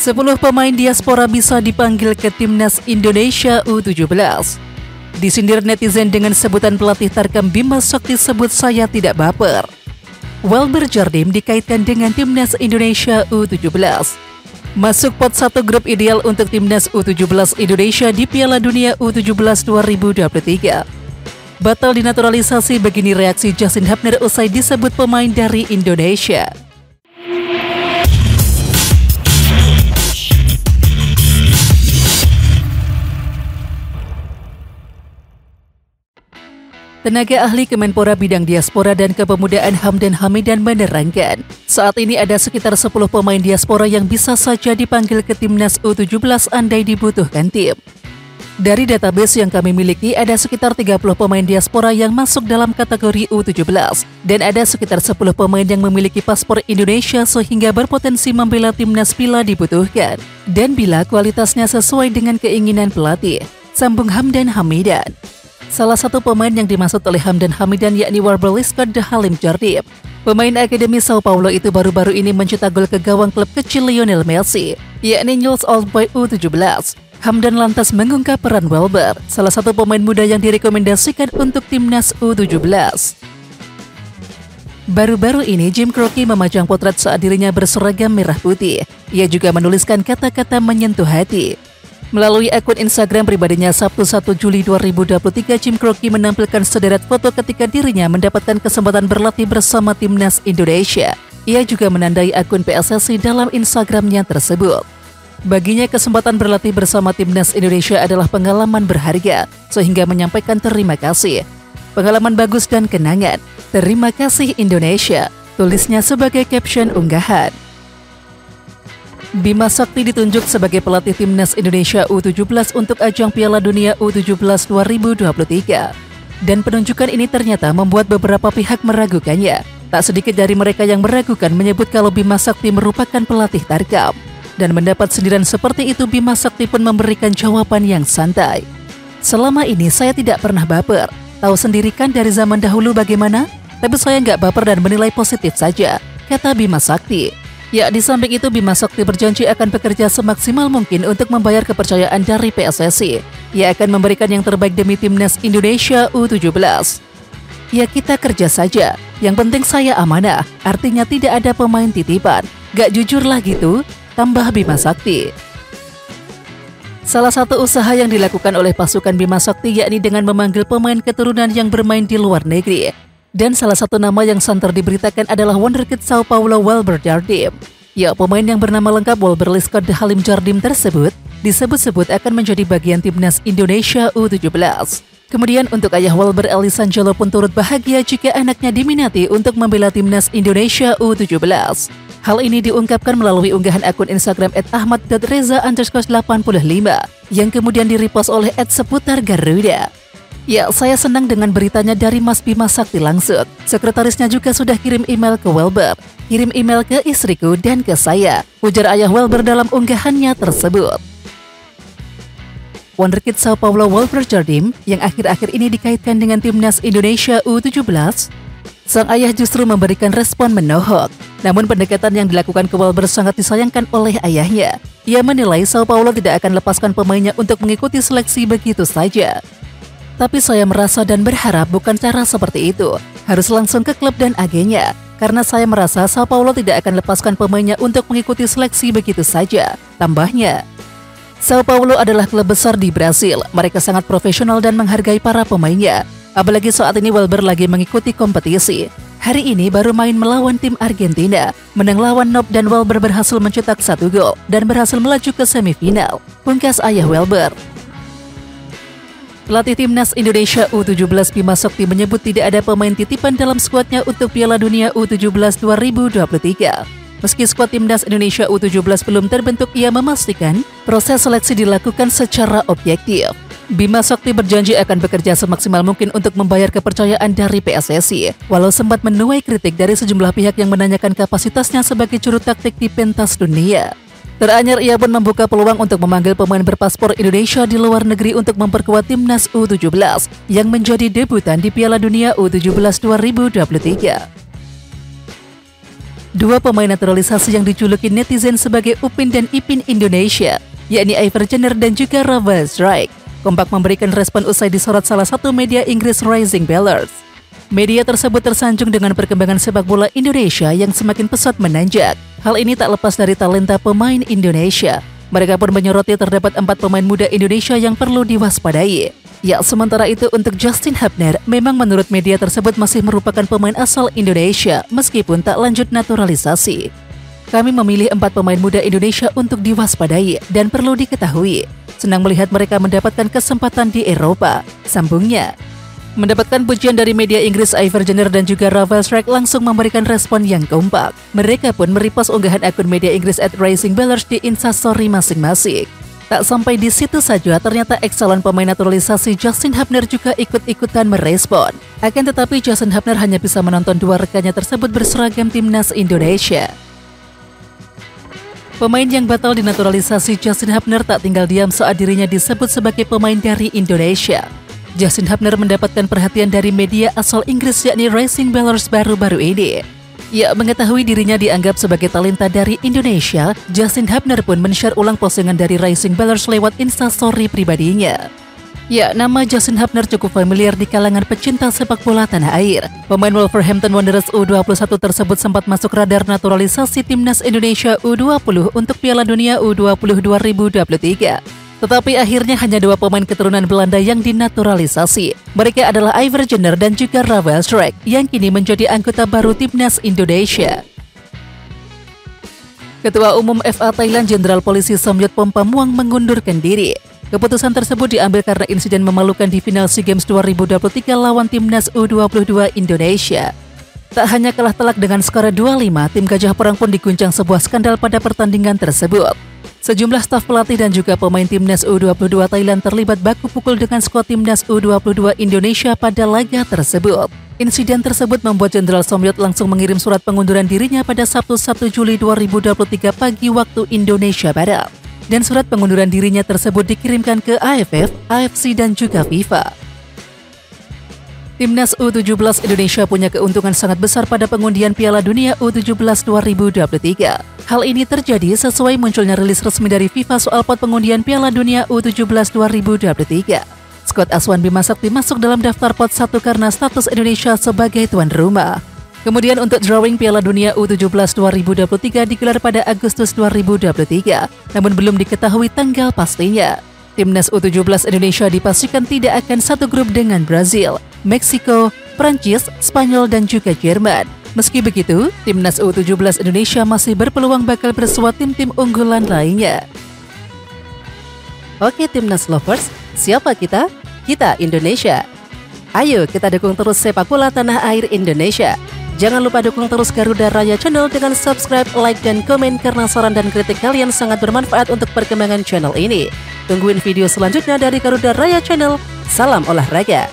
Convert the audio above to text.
10 pemain diaspora bisa dipanggil ke timnas Indonesia U17. Disindir netizen dengan sebutan pelatih Tarkam Bima Sakti sebut saya tidak baper. Welber Jardim dikaitkan dengan timnas Indonesia U17. Masuk pot 1 grup ideal untuk timnas U17 Indonesia di Piala Dunia U17 2023. Batal dinaturalisasi, begini reaksi Justin Hubner usai disebut pemain dari Indonesia. Tenaga ahli Kemenpora bidang diaspora dan kepemudaan Hamdan Hamidan menerangkan, saat ini ada sekitar 10 pemain diaspora yang bisa saja dipanggil ke timnas U17 andai dibutuhkan tim. Dari database yang kami miliki, ada sekitar 30 pemain diaspora yang masuk dalam kategori U17 dan ada sekitar 10 pemain yang memiliki paspor Indonesia sehingga berpotensi membela timnas bila dibutuhkan dan bila kualitasnya sesuai dengan keinginan pelatih, sambung Hamdan Hamidan. Salah satu pemain yang dimaksud oleh Hamdan Hamidan yakni Welber Halim Jardim. Pemain Akademi Sao Paulo itu baru-baru ini mencetak gol ke gawang klub kecil Lionel Messi, yakni Newell's Old Boys U17. Hamdan lantas mengungkap peran Welber, salah satu pemain muda yang direkomendasikan untuk timnas U17. Baru-baru ini Jim Croce memajang potret saat dirinya berseragam merah putih. Ia juga menuliskan kata-kata menyentuh hati. Melalui akun Instagram pribadinya Sabtu 1 Juli 2023, Jim Croce menampilkan sederet foto ketika dirinya mendapatkan kesempatan berlatih bersama timnas Indonesia. Ia juga menandai akun PSSI dalam Instagramnya tersebut. Baginya kesempatan berlatih bersama timnas Indonesia adalah pengalaman berharga, sehingga menyampaikan terima kasih. Pengalaman bagus dan kenangan. Terima kasih Indonesia, tulisnya sebagai caption unggahan. Bima Sakti ditunjuk sebagai pelatih timnas Indonesia U17 untuk ajang Piala Dunia U17 2023. Dan penunjukan ini ternyata membuat beberapa pihak meragukannya. Tak sedikit dari mereka yang meragukan menyebut kalau Bima Sakti merupakan pelatih Tarkam. Dan mendapat sindiran seperti itu, Bima Sakti pun memberikan jawaban yang santai. Selama ini saya tidak pernah baper. Tahu sendiri kan dari zaman dahulu bagaimana? Tapi saya nggak baper dan menilai positif saja, kata Bima Sakti. Ya, di samping itu Bima Sakti berjanji akan bekerja semaksimal mungkin untuk membayar kepercayaan dari PSSI. Ia akan memberikan yang terbaik demi timnas Indonesia U17. Ya, kita kerja saja. Yang penting saya amanah, artinya tidak ada pemain titipan. Gak jujur lah gitu, tambah Bima Sakti. Salah satu usaha yang dilakukan oleh pasukan Bima Sakti yakni dengan memanggil pemain keturunan yang bermain di luar negeri. Dan salah satu nama yang santer diberitakan adalah wonderkid Sao Paulo Welber Jardim. Ya, pemain yang bernama lengkap Welber Halim Jardim tersebut disebut-sebut akan menjadi bagian timnas Indonesia U17. Kemudian untuk ayah Welber, Elisangelo pun turut bahagia jika anaknya diminati untuk membela timnas Indonesia U17. Hal ini diungkapkan melalui unggahan akun Instagram @ahmad.reza_85 yang kemudian direpost oleh @seputargaruda. Ya, saya senang dengan beritanya dari Mas Bima Sakti langsung. Sekretarisnya juga sudah kirim email ke Welber. Kirim email ke istriku dan ke saya, ujar ayah Welber dalam unggahannya tersebut. Wonderkid Sao Paulo Welber Jardim yang akhir-akhir ini dikaitkan dengan timnas Indonesia U17, sang ayah justru memberikan respon menohok. Namun pendekatan yang dilakukan ke Welber sangat disayangkan oleh ayahnya. Ia menilai Sao Paulo tidak akan lepaskan pemainnya untuk mengikuti seleksi begitu saja. Tapi saya merasa dan berharap bukan cara seperti itu. Harus langsung ke klub dan agennya. Karena saya merasa Sao Paulo tidak akan lepaskan pemainnya untuk mengikuti seleksi begitu saja, tambahnya. Sao Paulo adalah klub besar di Brasil. Mereka sangat profesional dan menghargai para pemainnya. Apalagi saat ini Welber lagi mengikuti kompetisi. Hari ini baru main melawan tim Argentina. Menang lawan Nob dan Welber berhasil mencetak 1 gol dan berhasil melaju ke semifinal, pungkas ayah Welber. Pelatih timnas Indonesia U17 Bima Sakti menyebut tidak ada pemain titipan dalam skuadnya untuk Piala Dunia U17 2023. Meski skuad timnas Indonesia U17 belum terbentuk, ia memastikan proses seleksi dilakukan secara objektif. Bima Sakti berjanji akan bekerja semaksimal mungkin untuk membayar kepercayaan dari PSSI, walau sempat menuai kritik dari sejumlah pihak yang menanyakan kapasitasnya sebagai juru taktik di pentas dunia. Teranyar ia pun membuka peluang untuk memanggil pemain berpaspor Indonesia di luar negeri untuk memperkuat timnas U17 yang menjadi debutan di Piala Dunia U17 2023. Dua pemain naturalisasi yang dijuluki netizen sebagai Upin dan Ipin Indonesia, yakni Iver Jenner dan juga Ravage Strike, kompak memberikan respon usai disorot salah satu media Inggris Rising Bellers. Media tersebut tersanjung dengan perkembangan sepak bola Indonesia yang semakin pesat menanjak. Hal ini tak lepas dari talenta pemain Indonesia. Mereka pun menyoroti terdapat 4 pemain muda Indonesia yang perlu diwaspadai. Ya, sementara itu untuk Justin Hubner, memang menurut media tersebut masih merupakan pemain asal Indonesia meskipun tak lanjut naturalisasi. Kami memilih 4 pemain muda Indonesia untuk diwaspadai dan perlu diketahui. Senang melihat mereka mendapatkan kesempatan di Eropa, sambungnya. Mendapatkan pujian dari media Inggris, Iver Jenner dan juga Ravage Strike langsung memberikan respon yang kompak. Mereka pun merepost unggahan akun media Inggris @RisingBellers di Instastory masing-masing. Tak sampai di situ saja, ternyata ex-calon pemain naturalisasi Justin Hubner juga ikut-ikutan merespon. Akan tetapi Justin Hubner hanya bisa menonton 2 rekannya tersebut berseragam timnas Indonesia. Pemain yang batal dinaturalisasi Justin Hubner tak tinggal diam saat dirinya disebut sebagai pemain dari Indonesia. Justin Hubner mendapatkan perhatian dari media asal Inggris yakni Rising Bellers baru-baru ini. Ya, mengetahui dirinya dianggap sebagai talenta dari Indonesia, Justin Hubner pun men-share ulang postingan dari Rising Bellers lewat Instastory pribadinya. Ya, nama Justin Hubner cukup familiar di kalangan pecinta sepak bola tanah air. Pemain Wolverhampton Wanderers U21 tersebut sempat masuk radar naturalisasi timnas Indonesia U20 untuk Piala Dunia U20 2023. Tetapi akhirnya hanya 2 pemain keturunan Belanda yang dinaturalisasi. Mereka adalah Iver Jenner dan juga Ravage Strike yang kini menjadi anggota baru timnas Indonesia. Ketua Umum FA Thailand Jenderal Polisi Somyot Pompamuang mengundurkan diri. Keputusan tersebut diambil karena insiden memalukan di final SEA Games 2023 lawan timnas U22 Indonesia. Tak hanya kalah telak dengan skor 2-5, tim Gajah Perang pun diguncang sebuah skandal pada pertandingan tersebut. Sejumlah staf pelatih dan juga pemain timnas U22 Thailand terlibat baku pukul dengan skuad timnas U22 Indonesia pada laga tersebut. Insiden tersebut membuat Jenderal Somyot langsung mengirim surat pengunduran dirinya pada Sabtu 1 Juli 2023 pagi waktu Indonesia Barat. Dan surat pengunduran dirinya tersebut dikirimkan ke AFF, AFC dan juga FIFA. Timnas U17 Indonesia punya keuntungan sangat besar pada pengundian Piala Dunia U17 2023. Hal ini terjadi sesuai munculnya rilis resmi dari FIFA soal pot pengundian Piala Dunia U17 2023. Skuad Aswan Bima Sakti masuk dalam daftar pot 1 karena status Indonesia sebagai tuan rumah. Kemudian untuk drawing Piala Dunia U17 2023 digelar pada Agustus 2023, namun belum diketahui tanggal pastinya. Timnas U17 Indonesia dipastikan tidak akan satu grup dengan Brazil, Meksiko, Prancis, Spanyol, dan juga Jerman. Meski begitu, Timnas U17 Indonesia masih berpeluang bakal bersua tim-tim unggulan lainnya. Oke Timnas Lovers, siapa kita? Kita Indonesia. Ayo kita dukung terus sepak bola tanah air Indonesia. Jangan lupa dukung terus Garuda Raya Channel dengan subscribe, like, dan komen karena saran dan kritik kalian sangat bermanfaat untuk perkembangan channel ini. Tungguin video selanjutnya dari Garuda Raya Channel. Salam olahraga.